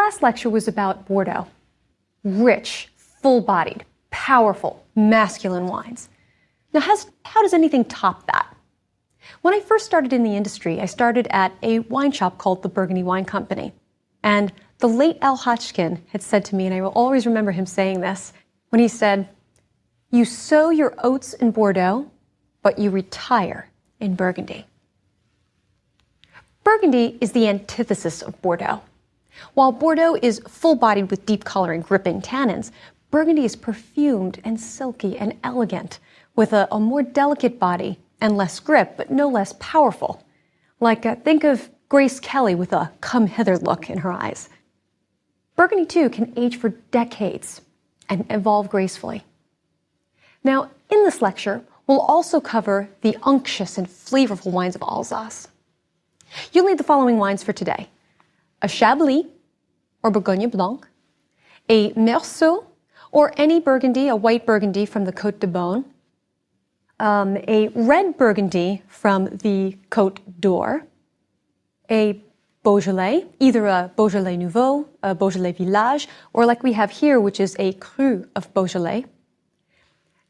last lecture was about Bordeaux. Rich, full-bodied, powerful, masculine wines. Now, how does anything top that? When I first started in the industry, I started at a wine shop called the Burgundy Wine Company. And the late Al Hodgkin had said to me, and I will always remember him saying this, when he said, "You sow your oats in Bordeaux, but you retire in Burgundy." Burgundy is the antithesis of Bordeaux. While Bordeaux is full-bodied with deep color and gripping tannins, Burgundy is perfumed and silky and elegant, with a more delicate body and less grip, but no less powerful. Think of Grace Kelly with a come-hither look in her eyes. Burgundy, too, can age for decades and evolve gracefully. Now, in this lecture, we'll also cover the unctuous and flavorful wines of Alsace. You'll need the following wines for today: a Chablis, or Bourgogne Blanc, a Meursault, or any Burgundy, a white Burgundy from the Côte de Beaune, a red Burgundy from the Côte d'Or, a Beaujolais, either a Beaujolais Nouveau, a Beaujolais Village, or like we have here, which is a cru of Beaujolais,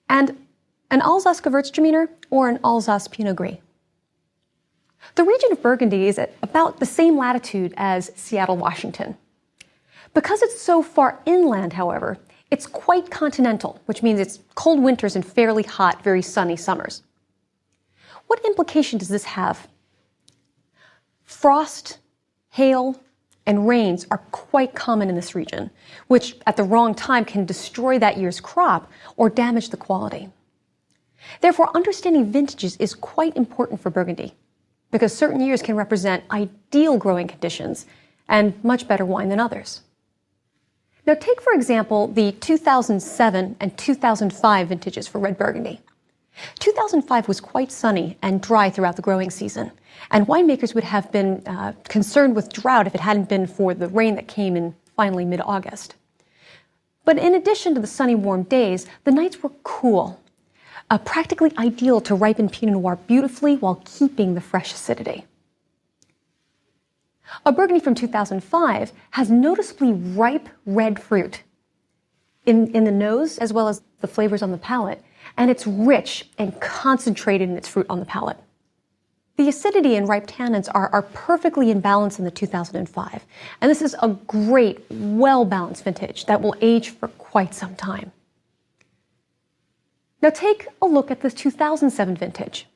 and an Alsace Gewurztraminer or an Alsace Pinot Gris. The region of Burgundy is at about the same latitude as Seattle, Washington. Because it's so far inland, however, it's quite continental, which means it's cold winters and fairly hot, very sunny summers. What implication does this have? Frost, hail, and rains are quite common in this region, which at the wrong time can destroy that year's crop or damage the quality. Therefore, understanding vintages is quite important for Burgundy, because certain years can represent ideal growing conditions and much better wine than others. Now take, for example, the 2007 and 2005 vintages for red Burgundy. 2005 was quite sunny and dry throughout the growing season, and winemakers would have been concerned with drought if it hadn't been for the rain that came in finally mid-August. But in addition to the sunny, warm days, the nights were cool, practically ideal to ripen Pinot Noir beautifully while keeping the fresh acidity. A Burgundy from 2005 has noticeably ripe red fruit in the nose as well as the flavors on the palate, and it's rich and concentrated in its fruit on the palate. The acidity and ripe tannins are perfectly in balance in the 2005, and this is a great, well-balanced vintage that will age for quite some time. Now take a look at the 2007 vintage.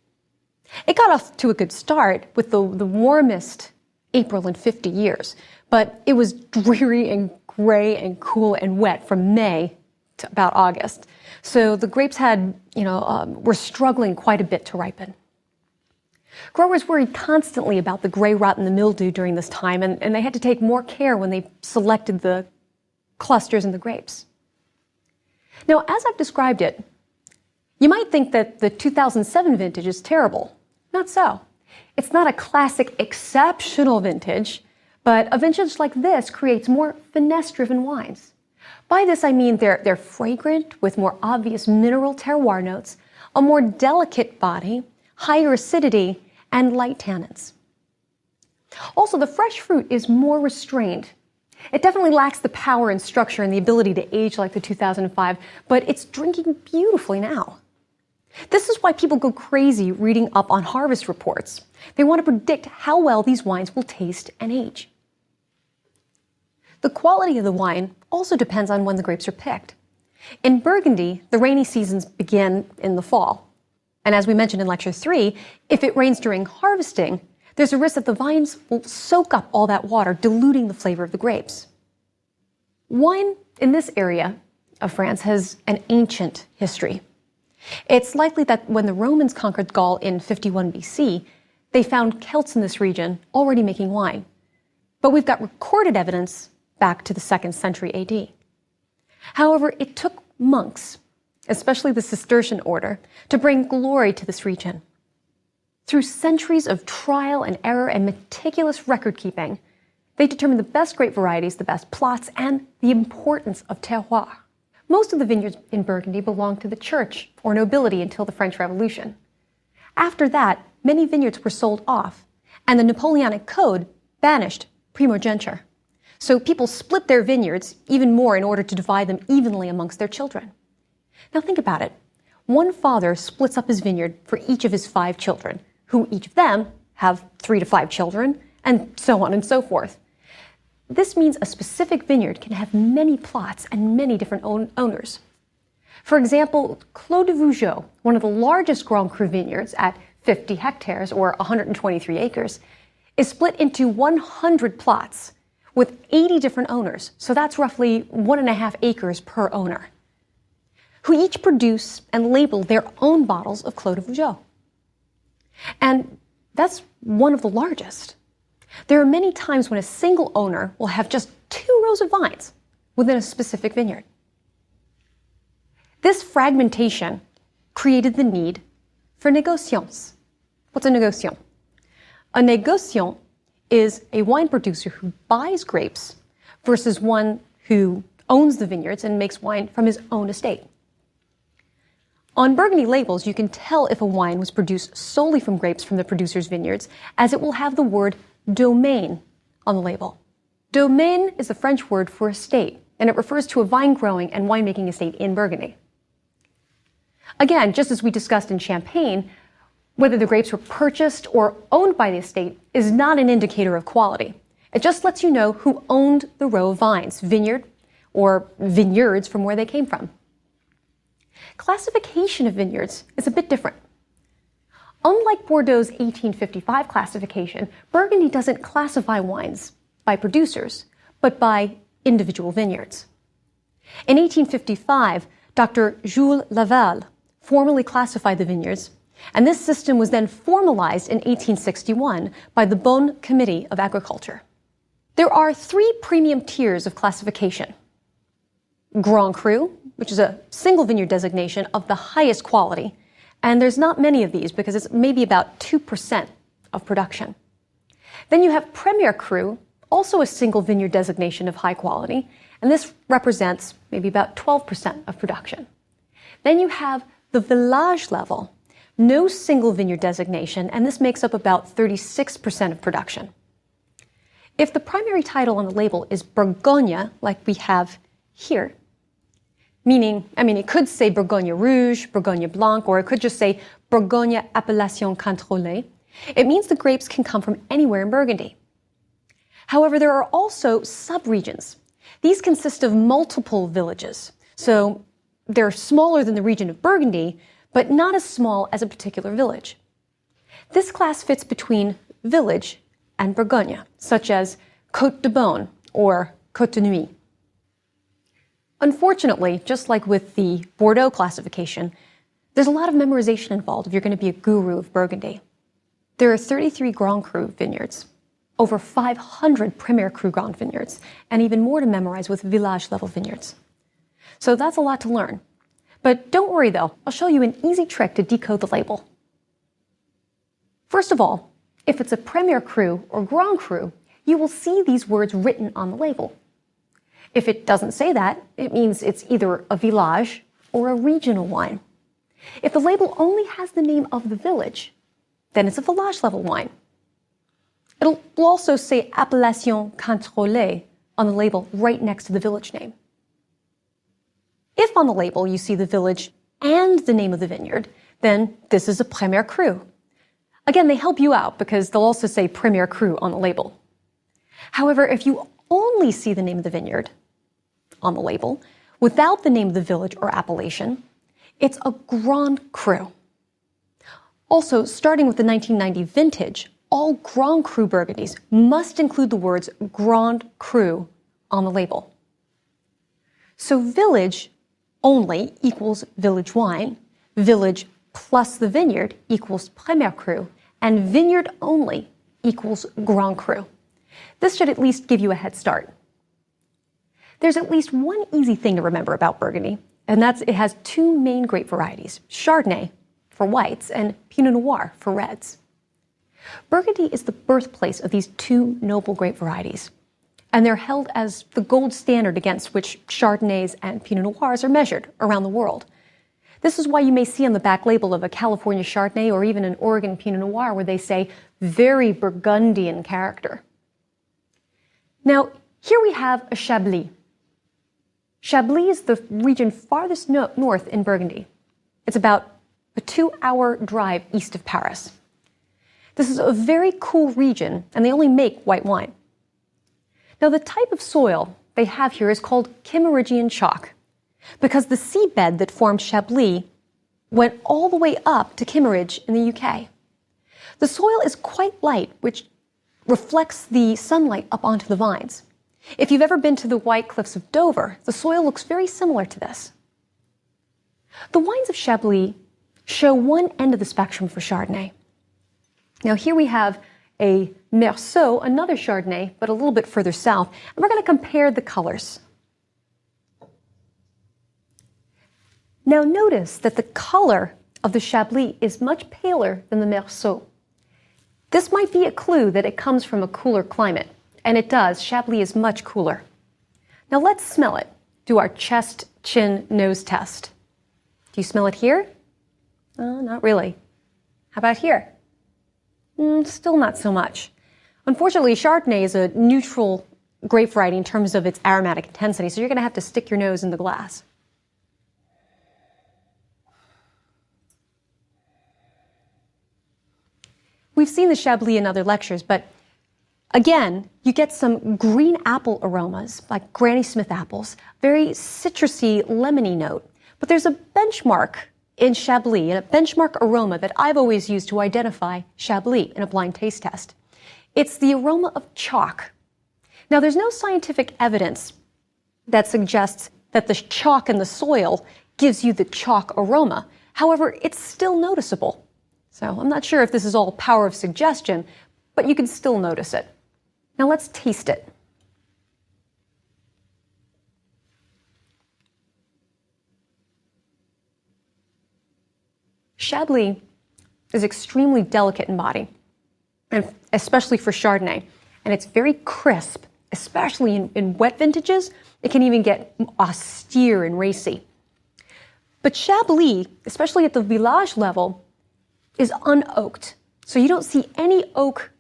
It got off to a good start with the warmest April in 50 years, but it was dreary and gray and cool and wet from May to about August. So the grapes were struggling quite a bit to ripen. Growers worried constantly about the gray rot and the mildew during this time, and they had to take more care when they selected the clusters and the grapes. Now, as I've described it, you might think that the 2007 vintage is terrible. Not so. It's not a classic, exceptional vintage, but a vintage like this creates more finesse-driven wines. By this I mean they're fragrant, with more obvious mineral terroir notes, a more delicate body, higher acidity, and light tannins. Also, the fresh fruit is more restrained. It definitely lacks the power and structure and the ability to age like the 2005, but it's drinking beautifully now. This is why people go crazy reading up on harvest reports. They want to predict how well these wines will taste and age. The quality of the wine also depends on when the grapes are picked. In Burgundy, the rainy seasons begin in the fall. And as we mentioned in Lecture 3, if it rains during harvesting, there's a risk that the vines will soak up all that water, diluting the flavor of the grapes. Wine in this area of France has an ancient history. It's likely that when the Romans conquered Gaul in 51 BC, they found Celts in this region already making wine. But we've got recorded evidence back to the 2nd century AD. However, it took monks, especially the Cistercian order, to bring glory to this region. Through centuries of trial and error and meticulous record keeping, they determined the best grape varieties, the best plots, and the importance of terroir. Most of the vineyards in Burgundy belonged to the church or nobility until the French Revolution. After that, many vineyards were sold off, and the Napoleonic Code banished primogeniture. So people split their vineyards even more in order to divide them evenly amongst their children. Now think about it. One father splits up his vineyard for each of his 5 children, who each of them have 3 to 5 children, and so on and so forth. This means a specific vineyard can have many plots and many different owners. For example, Clos de Vougeot, one of the largest Grand Cru vineyards at 50 hectares or 123 acres, is split into 100 plots with 80 different owners. So that's roughly 1.5 acres per owner, who each produce and label their own bottles of Clos de Vougeot. And that's one of the largest. There are many times when a single owner will have just 2 rows of vines within a specific vineyard. This fragmentation created the need for négociants. What's a négociant? A négociant is a wine producer who buys grapes versus one who owns the vineyards and makes wine from his own estate. On Burgundy labels, you can tell if a wine was produced solely from grapes from the producer's vineyards, as it will have the word domaine on the label. Domaine is the French word for estate, and it refers to a vine-growing and winemaking estate in Burgundy. Again, just as we discussed in Champagne, whether the grapes were purchased or owned by the estate is not an indicator of quality. It just lets you know who owned the row of vines, vineyard or vineyards from where they came from. Classification of vineyards is a bit different. Unlike Bordeaux's 1855 classification, Burgundy doesn't classify wines by producers, but by individual vineyards. In 1855, Dr. Jules Laval formally classified the vineyards, and this system was then formalized in 1861 by the Bonn Committee of Agriculture. There are 3 premium tiers of classification. Grand Cru, which is a single vineyard designation of the highest quality, and there's not many of these because it's maybe about 2% of production. Then you have Premier Cru, also a single vineyard designation of high quality, and this represents maybe about 12% of production. Then you have the village level, no single vineyard designation, and this makes up about 36% of production. If the primary title on the label is Bourgogne, like we have here, meaning, it could say Bourgogne Rouge, Bourgogne Blanc, or it could just say Bourgogne Appellation Contrôlée, it means the grapes can come from anywhere in Burgundy. However, there are also sub-regions. These consist of multiple villages, so they're smaller than the region of Burgundy, but not as small as a particular village. This class fits between village and Bourgogne, such as Côte de Beaune or Côte de Nuit. Unfortunately, just like with the Bordeaux classification, there's a lot of memorization involved if you're going to be a guru of Burgundy. There are 33 Grand Cru vineyards, over 500 Premier Cru Grand vineyards, and even more to memorize with village-level vineyards. So that's a lot to learn. But don't worry though, I'll show you an easy trick to decode the label. First of all, if it's a Premier Cru or Grand Cru, you will see these words written on the label. If it doesn't say that, it means it's either a village or a regional wine. If the label only has the name of the village, then it's a village-level wine. It'll also say Appellation Contrôlée on the label right next to the village name. If on the label you see the village and the name of the vineyard, then this is a Premier Cru. Again, they help you out because they'll also say Premier Cru on the label. However, if you only see the name of the vineyard on the label without the name of the village or appellation, it's a Grand Cru. Also, starting with the 1990 vintage, all Grand Cru Burgundies must include the words Grand Cru on the label. So village only equals village wine, village plus the vineyard equals Premier Cru, and vineyard only equals Grand Cru. This should at least give you a head start. There's at least one easy thing to remember about Burgundy, and that's it has 2 main grape varieties, Chardonnay for whites and Pinot Noir for reds. Burgundy is the birthplace of these 2 noble grape varieties, and they're held as the gold standard against which Chardonnays and Pinot Noirs are measured around the world. This is why you may see on the back label of a California Chardonnay or even an Oregon Pinot Noir where they say, very Burgundian character. Now, Here we have a Chablis. Chablis is the region farthest north in Burgundy. It's about a 2-hour drive east of Paris. This is a very cool region, and they only make white wine. Now, the type of soil they have here is called Kimmeridgian chalk, because the seabed that formed Chablis went all the way up to Kimmeridge in the UK. The soil is quite light, which reflects the sunlight up onto the vines. If you've ever been to the White Cliffs of Dover, the soil looks very similar to this. The wines of Chablis show one end of the spectrum for Chardonnay. Now here we have a Merceau, another Chardonnay, but a little bit further south, and we're going to compare the colors. Now notice that the color of the Chablis is much paler than the Merceau. This might be a clue that it comes from a cooler climate, and it does. Chablis is much cooler. Now let's smell it. Do our chest, chin, nose test. Do you smell it here? Not really. How about here? Still not so much. Unfortunately, Chardonnay is a neutral grape variety in terms of its aromatic intensity, so you're going to have to stick your nose in the glass. We've seen the Chablis in other lectures, but again, you get some green apple aromas, like Granny Smith apples, very citrusy, lemony note. But there's a benchmark in Chablis, and a benchmark aroma that I've always used to identify Chablis in a blind taste test. It's the aroma of chalk. Now, there's no scientific evidence that suggests that the chalk in the soil gives you the chalk aroma. However, it's still noticeable. So I'm not sure if this is all power of suggestion, but you can still notice it. Now let's taste it. Chablis is extremely delicate in body, and especially for Chardonnay, and it's very crisp, especially in wet vintages. It can even get austere and racy. But Chablis, especially at the village level, is unoaked. So you don't see any oak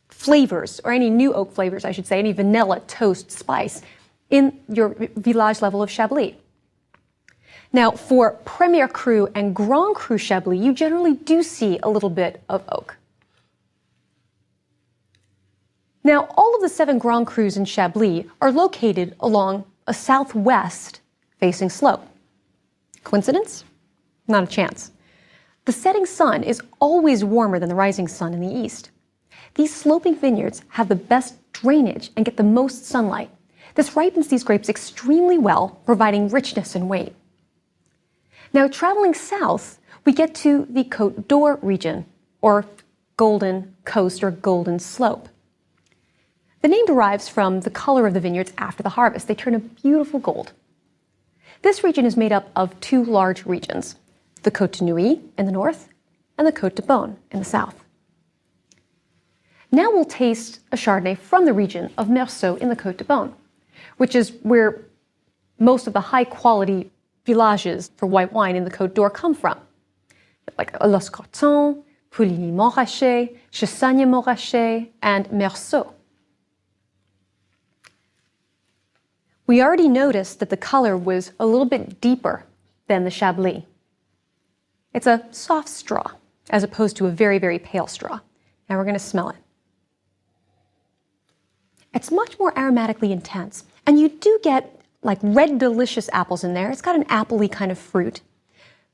flavors, or any new oak flavors, I should say, any vanilla, toast, spice, in your village level of Chablis. Now, for Premier Cru and Grand Cru Chablis, you generally do see a little bit of oak. Now, all of the 7 Grand Crus in Chablis are located along a southwest-facing slope. Coincidence? Not a chance. The setting sun is always warmer than the rising sun in the east. These sloping vineyards have the best drainage and get the most sunlight. This ripens these grapes extremely well, providing richness and weight. Now, traveling south, we get to the Côte d'Or region, or Golden Coast or Golden Slope. The name derives from the color of the vineyards after the harvest. They turn a beautiful gold. This region is made up of 2 large regions, the Côte de Nuits in the north and the Côte de Beaune in the south. Now we'll taste a Chardonnay from the region of Merceau in the Côte de Beaune, which is where most of the high-quality villages for white wine in the Côte d'Or come from, like Los Cortons, Pouligny-Montrachet, Chassagne-Montrachet, and Merceau. We already noticed that the color was a little bit deeper than the Chablis. It's a soft straw, as opposed to a very, very pale straw. Now we're going to smell it. It's much more aromatically intense, and you do get like red delicious apples in there. It's got an appley kind of fruit.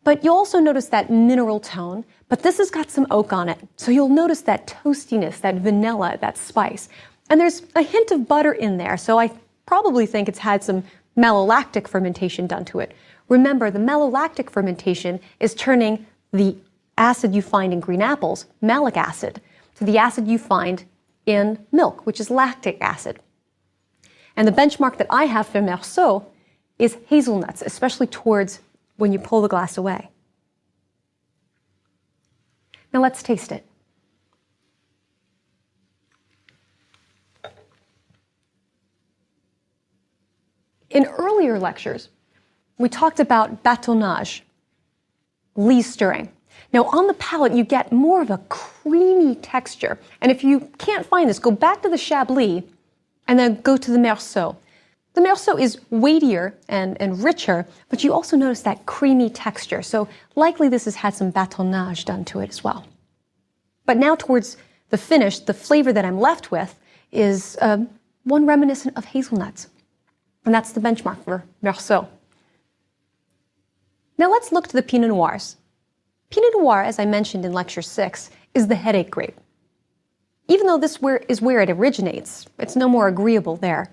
But you'll also notice that mineral tone, but this has got some oak on it. So you'll notice that toastiness, that vanilla, that spice. And there's a hint of butter in there, so I probably think it's had some malolactic fermentation done to it. Remember, the malolactic fermentation is turning the acid you find in green apples, malic acid, to the acid you find in milk, which is lactic acid. And the benchmark that I have for Merceau is hazelnuts, especially towards when you pull the glass away. Now let's taste it. In earlier lectures, we talked about bâtonnage, lees stirring. Now on the palate, you get more of a creamy texture. And if you can't find this, go back to the Chablis and then go to the Meursault. The Meursault is weightier and richer, but you also notice that creamy texture. So likely this has had some bâtonnage done to it as well. But now towards the finish, the flavor that I'm left with is one reminiscent of hazelnuts. And that's the benchmark for Meursault. Now let's look to the Pinot Noirs. Pinot Noir, as I mentioned in Lecture 6, is the headache grape. Even though this is where it originates, it's no more agreeable there.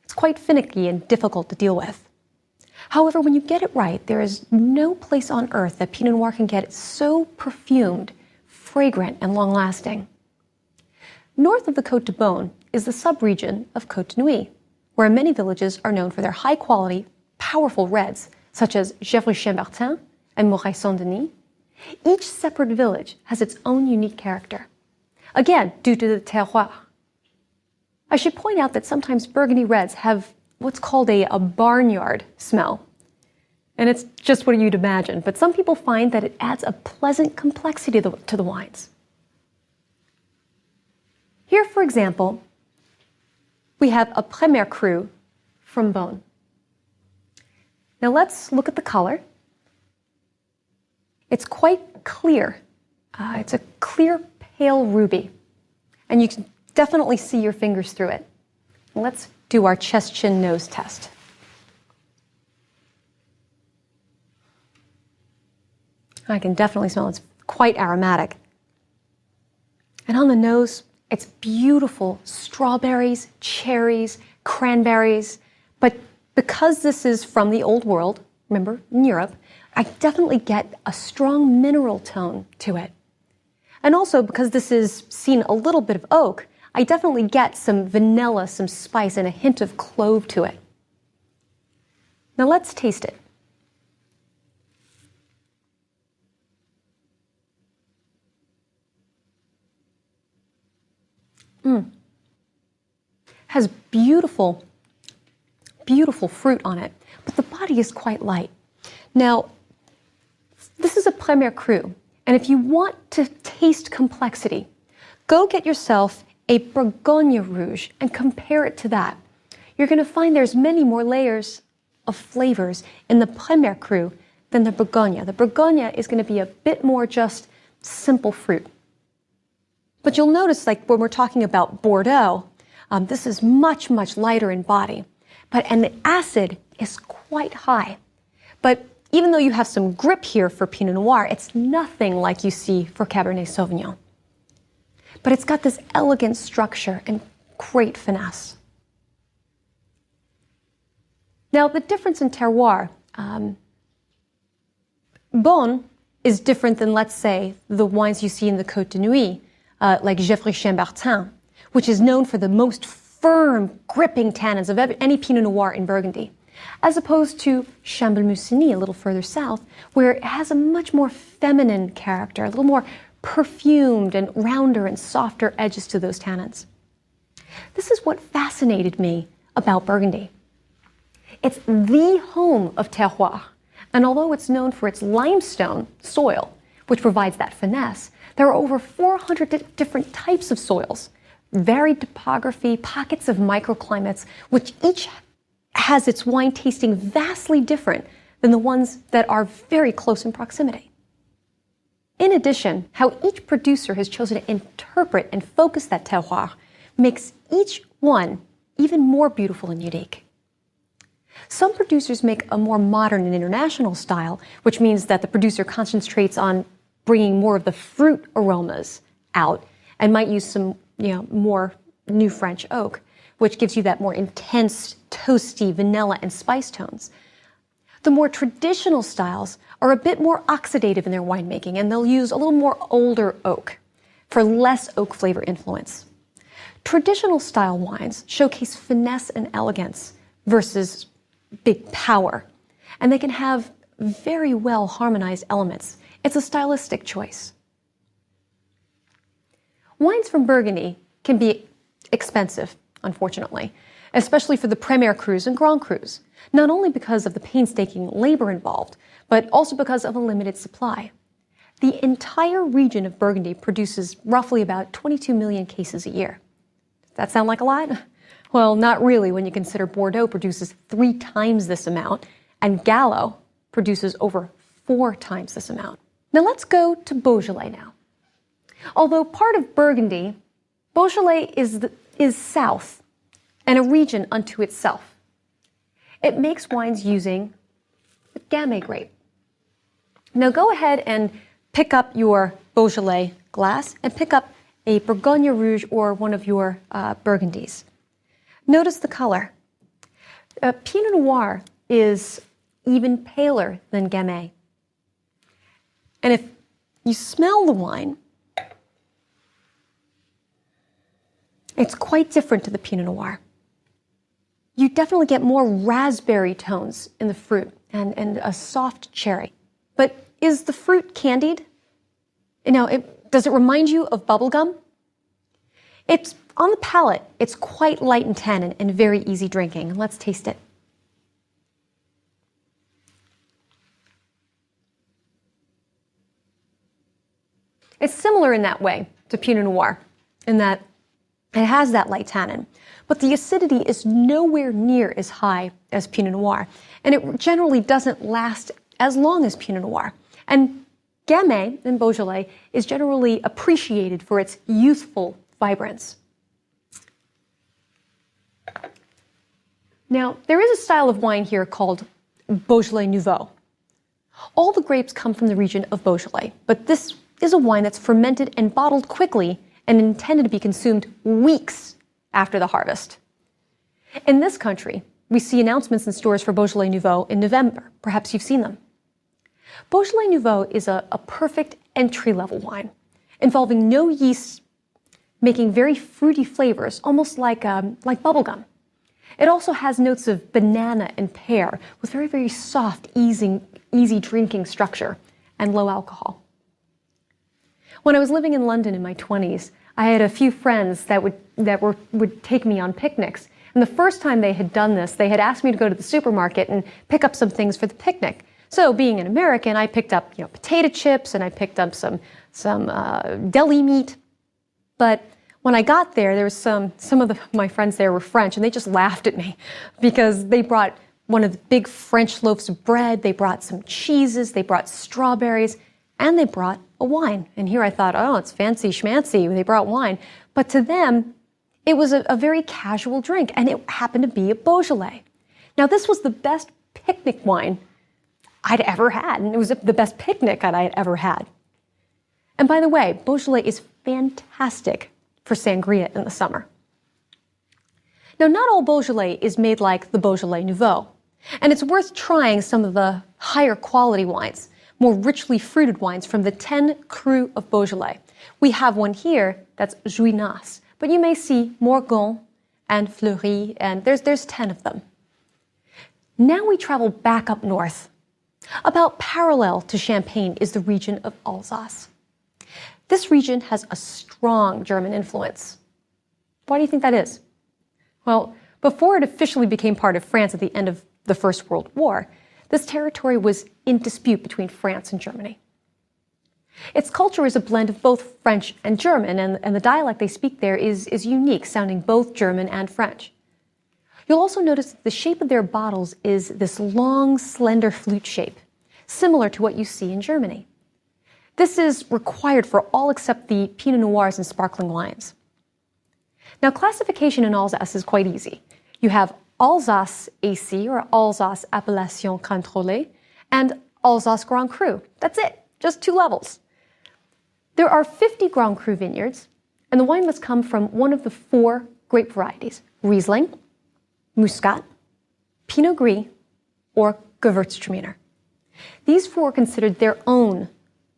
It's quite finicky and difficult to deal with. However, when you get it right, there is no place on earth that Pinot Noir can get so perfumed, fragrant, and long-lasting. North of the Côte de Beaune is the sub-region of Côte de Nuit, where many villages are known for their high-quality, powerful reds, such as Gewurztraminer and Moret-Saint-Denis. Each separate village has its own unique character, again, due to the terroir. I should point out that sometimes Burgundy reds have what's called a barnyard smell. And it's just what you'd imagine, but some people find that it adds a pleasant complexity to the wines. Here, for example, we have a Premier Cru from Beaune. Now let's look at the color. It's quite clear. It's a clear, pale ruby. And you can definitely see your fingers through it. Let's do our chest, chin, nose test. I can definitely smell it's quite aromatic. And on the nose, it's beautiful strawberries, cherries, cranberries. But because this is from the old world, remember, in Europe, I definitely get a strong mineral tone to it. And also, because this is seen a little bit of oak, I definitely get some vanilla, some spice, and a hint of clove to it. Now let's taste it. Has beautiful, beautiful fruit on it, but the body is quite light. Now, this is a Premier Cru, and if you want to taste complexity, go get yourself a Bourgogne Rouge and compare it to that. You're going to find there's many more layers of flavors in the Premier Cru than the Bourgogne. The Bourgogne is going to be a bit more just simple fruit. But you'll notice, like when we're talking about Bordeaux, this is much, much lighter in body. And the acid is quite high. But even though you have some grip here for Pinot Noir, it's nothing like you see for Cabernet Sauvignon. But it's got this elegant structure and great finesse. Now, the difference in terroir, Beaune is different than, let's say, the wines you see in the Côte de Nuit, like Gewurztraminer, which is known for the most firm, gripping tannins of any Pinot Noir in Burgundy, as opposed to Chambly-Musigny, a little further south, where it has a much more feminine character, a little more perfumed and rounder and softer edges to those tannins. This is what fascinated me about Burgundy. It's the home of terroir, and although it's known for its limestone soil, which provides that finesse, there are over 400 different types of soils, varied topography, pockets of microclimates, which each has its wine tasting vastly different than the ones that are very close in proximity. In addition, how each producer has chosen to interpret and focus that terroir makes each one even more beautiful and unique. Some producers make a more modern and international style, which means that the producer concentrates on bringing more of the fruit aromas out and might use some more new French oak, which gives you that more intense, toasty vanilla and spice tones. The more traditional styles are a bit more oxidative in their winemaking, and they'll use a little more older oak for less oak flavor influence. Traditional style wines showcase finesse and elegance versus big power, and they can have very well harmonized elements. It's a stylistic choice. Wines from Burgundy can be expensive, unfortunately, especially for the Premier Crus and Grand Crus, not only because of the painstaking labor involved, but also because of a limited supply. The entire region of Burgundy produces roughly about 22 million cases a year. Does that sound like a lot? Well, not really when you consider Bordeaux produces 3 times this amount and Gallo produces over 4 times this amount. Now let's go to Beaujolais now. Although part of Burgundy, Beaujolais is south and a region unto itself. It makes wines using the Gamay grape. Now go ahead and pick up your Beaujolais glass and pick up a Bourgogne Rouge or one of your Burgundies. Notice the color. Pinot Noir is even paler than Gamay. And if you smell the wine, it's quite different to the Pinot Noir. You definitely get more raspberry tones in the fruit and a soft cherry. But is the fruit candied? Does it remind you of bubblegum? It's on the palate, it's quite light in tannin and very easy drinking. Let's taste it. It's similar in that way to Pinot Noir, in that it has that light tannin, but the acidity is nowhere near as high as Pinot Noir, and it generally doesn't last as long as Pinot Noir. And Gamay in Beaujolais is generally appreciated for its youthful vibrance. Now, there is a style of wine here called Beaujolais Nouveau. All the grapes come from the region of Beaujolais, but this is a wine that's fermented and bottled quickly and intended to be consumed weeks after the harvest. In this country, we see announcements in stores for Beaujolais Nouveau in November. Perhaps you've seen them. Beaujolais Nouveau is a perfect entry-level wine, involving no yeast, making very fruity flavors, almost like bubblegum. It also has notes of banana and pear, with very, very soft, easy drinking structure, and low alcohol. When I was living in London in my 20s, I had a few friends that would take me on picnics. And the first time they had done this, they had asked me to go to the supermarket and pick up some things for the picnic. So being an American, I picked up potato chips and I picked up some deli meat. But when I got there, there was some of my friends there were French, and they just laughed at me because they brought one of the big French loaves of bread, they brought some cheeses, they brought strawberries, and they brought a wine. And here I thought, oh, it's fancy schmancy, they brought wine. But to them, it was a very casual drink, and it happened to be a Beaujolais. Now, this was the best picnic wine I'd ever had, and it was the best picnic I'd ever had. And by the way, Beaujolais is fantastic for sangria in the summer. Now, not all Beaujolais is made like the Beaujolais Nouveau, and it's worth trying some of the higher quality wines, more richly fruited wines from the 10 Crus of Beaujolais. We have one here that's Juinas, but you may see Morgon and Fleury, and there's 10 of them. Now we travel back up north. About parallel to Champagne is the region of Alsace. This region has a strong German influence. Why do you think that is? Well, before it officially became part of France at the end of the First World War, this territory was in dispute between France and Germany. Its culture is a blend of both French and German, and the dialect they speak there is unique, sounding both German and French. You'll also notice that the shape of their bottles is this long, slender flute shape, similar to what you see in Germany. This is required for all except the Pinot Noirs and sparkling wines. Now, classification in Alsace is quite easy. You have Alsace AC, or Alsace Appellation Contrôlée, and Alsace Grand Cru. That's it, just 2 levels. There are 50 Grand Cru vineyards, and the wine must come from one of the 4 grape varieties: Riesling, Muscat, Pinot Gris, or Gewurztraminer. These 4 are considered their own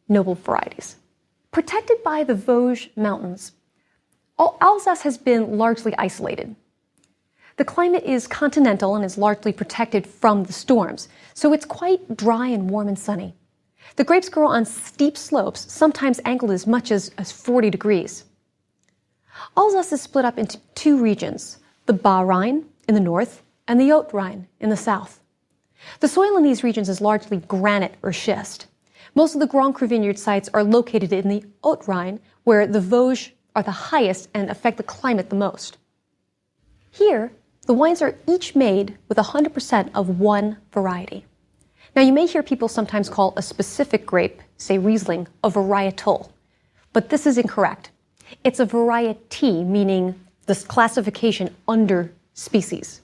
noble varieties. Protected by the Vosges Mountains, Alsace has been largely isolated. The climate is continental and is largely protected from the storms, so it's quite dry and warm and sunny. The grapes grow on steep slopes, sometimes angled as much as 40 degrees. Alsace is split up into 2 regions, the Bas-Rhine in the north and the Haute-Rhine in the south. The soil in these regions is largely granite or schist. Most of the Grand Cru vineyard sites are located in the Haute-Rhine, where the Vosges are the highest and affect the climate the most. Here, the wines are each made with 100% of one variety. Now, you may hear people sometimes call a specific grape, say Riesling, a varietal, but this is incorrect. It's a variety, meaning this classification under species.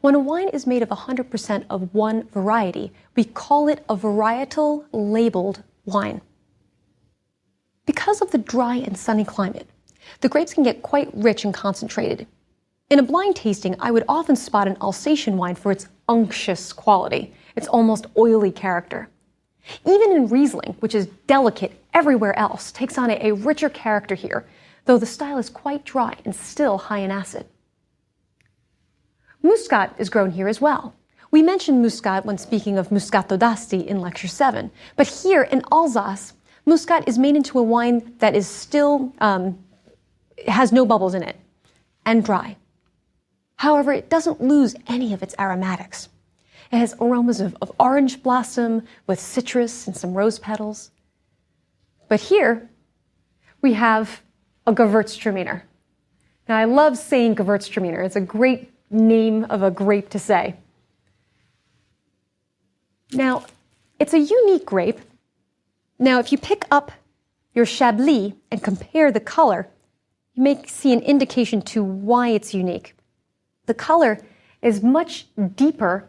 When a wine is made of 100% of one variety, we call it a varietal labeled wine. Because of the dry and sunny climate, the grapes can get quite rich and concentrated. In a blind tasting, I would often spot an Alsatian wine for its unctuous quality, its almost oily character. Even in Riesling, which is delicate everywhere else, takes on a richer character here, though the style is quite dry and still high in acid. Muscat is grown here as well. We mentioned Muscat when speaking of Muscato d'Asti in Lecture 7, but here in Alsace, Muscat is made into a wine that is still, has no bubbles in it, and dry. However, it doesn't lose any of its aromatics. It has aromas of orange blossom with citrus and some rose petals. But here, we have a Gewurztraminer. Now, I love saying Gewurztraminer. It's a great name of a grape to say. Now, it's a unique grape. Now, if you pick up your Chablis and compare the color, you may see an indication to why it's unique. The color is much deeper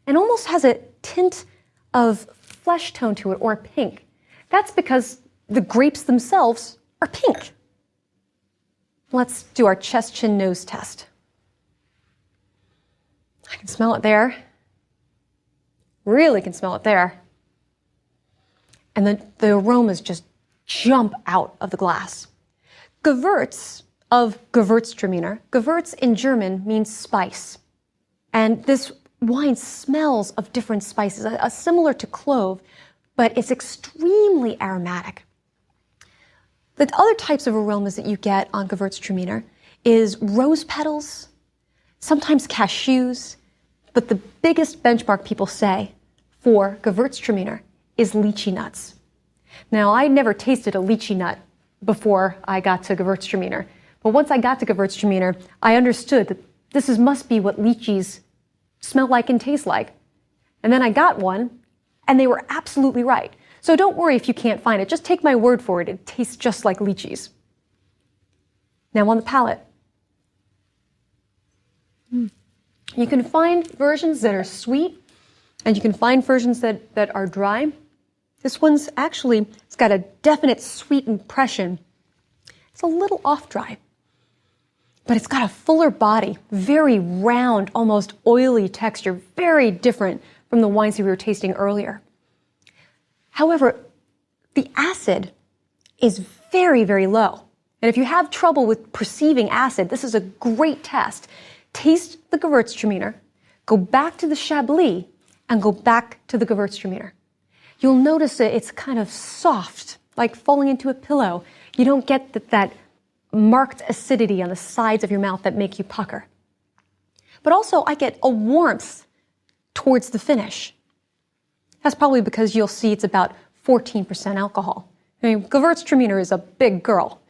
and almost has a tint of flesh tone to it, or pink. That's because the grapes themselves are pink. Let's do our chest, chin, nose test. I can smell it there. Really can smell it there. And the aromas just jump out of the glass. Gewürz of Gewurztraminer. Gewürz in German means spice. And this wine smells of different spices, similar to clove, but it's extremely aromatic. The other types of aromas that you get on Gewurztraminer is rose petals, sometimes cashews, but the biggest benchmark people say for Gewurztraminer is lychee nuts. Now, I never tasted a lychee nut before I got to Gewurztraminer, but once I got to Gewurztraminer, I understood that this must be what lychees smell like and taste like. And then I got one, and they were absolutely right. So don't worry if you can't find it. Just take my word for it. It tastes just like lychees. Now on the palate. You can find versions that are sweet, and you can find versions that are dry. This one's actually, it's got a definite sweet impression. It's a little off-dry, but it's got a fuller body, very round, almost oily texture, very different from the wines that we were tasting earlier. However, the acid is very, very low. And if you have trouble with perceiving acid, this is a great test. Taste the Gewurztraminer, go back to the Chablis, and go back to the Gewurztraminer. You'll notice that it's kind of soft, like falling into a pillow. You don't get that marked acidity on the sides of your mouth that make you pucker. But also, I get a warmth towards the finish. That's probably because you'll see it's about 14% alcohol. I mean, Gewurztraminer is a big girl.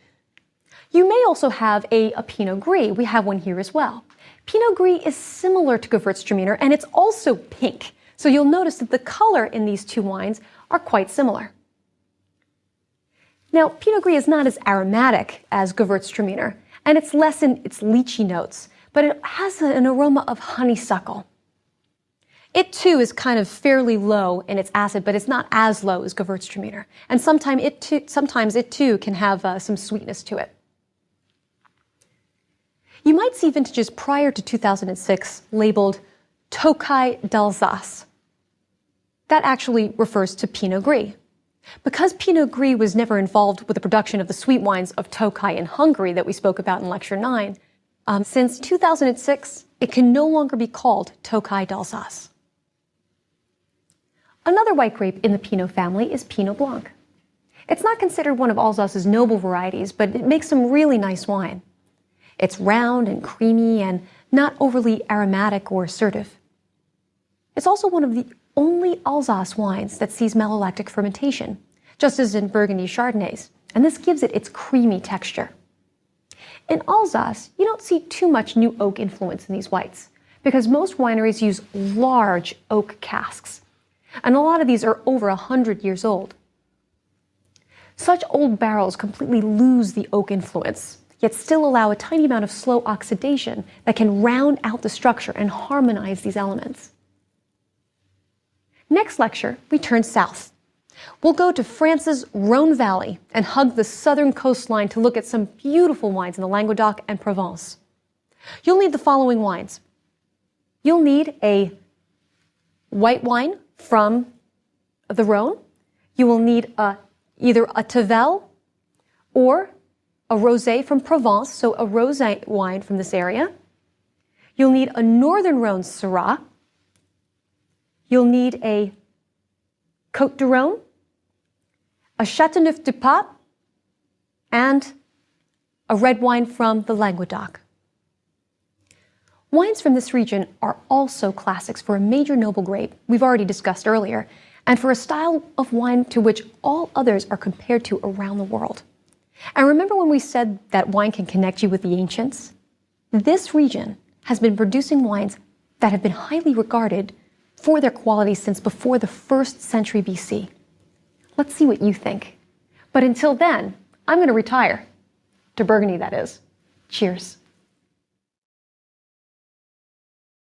You may also have a Pinot Gris. We have one here as well. Pinot Gris is similar to Gewurztraminer, and it's also pink. So you'll notice that the color in these two wines are quite similar. Now, Pinot Gris is not as aromatic as Gewurztraminer, and it's less in its lychee notes, but it has an aroma of honeysuckle. It too is kind of fairly low in its acid, but it's not as low as Gewurztraminer. And sometimes it too can have some sweetness to it. You might see vintages prior to 2006 labeled Tokaj d'Alsace. That actually refers to Pinot Gris. Because Pinot Gris was never involved with the production of the sweet wines of Tokaj in Hungary that we spoke about in Lecture 9, since 2006, it can no longer be called Tokaj d'Alsace. Another white grape in the Pinot family is Pinot Blanc. It's not considered one of Alsace's noble varieties, but it makes some really nice wine. It's round and creamy and not overly aromatic or assertive. It's also one of the only Alsace wines that sees malolactic fermentation, just as in Burgundy Chardonnays, and this gives it its creamy texture. In Alsace, you don't see too much new oak influence in these whites because most wineries use large oak casks, and a lot of these are over 100 years old. Such old barrels completely lose the oak influence, yet still allow a tiny amount of slow oxidation that can round out the structure and harmonize these elements. Next lecture, we turn south. We'll go to France's Rhone Valley and hug the southern coastline to look at some beautiful wines in the Languedoc and Provence. You'll need the following wines. You'll need a white wine from the Rhone. You will need either a Tavel or a rosé from Provence, so a rosé wine from this area. You'll need a Northern Rhone Syrah. You'll need a Côte du Rhône, a Châteauneuf-du-Pape, and a red wine from the Languedoc. Wines from this region are also classics for a major noble grape we've already discussed earlier, and for a style of wine to which all others are compared to around the world. And remember when we said that wine can connect you with the ancients? This region has been producing wines that have been highly regarded for their quality since before the 1st century BC. Let's see what you think. But until then, I'm going to retire. To Burgundy, that is. Cheers.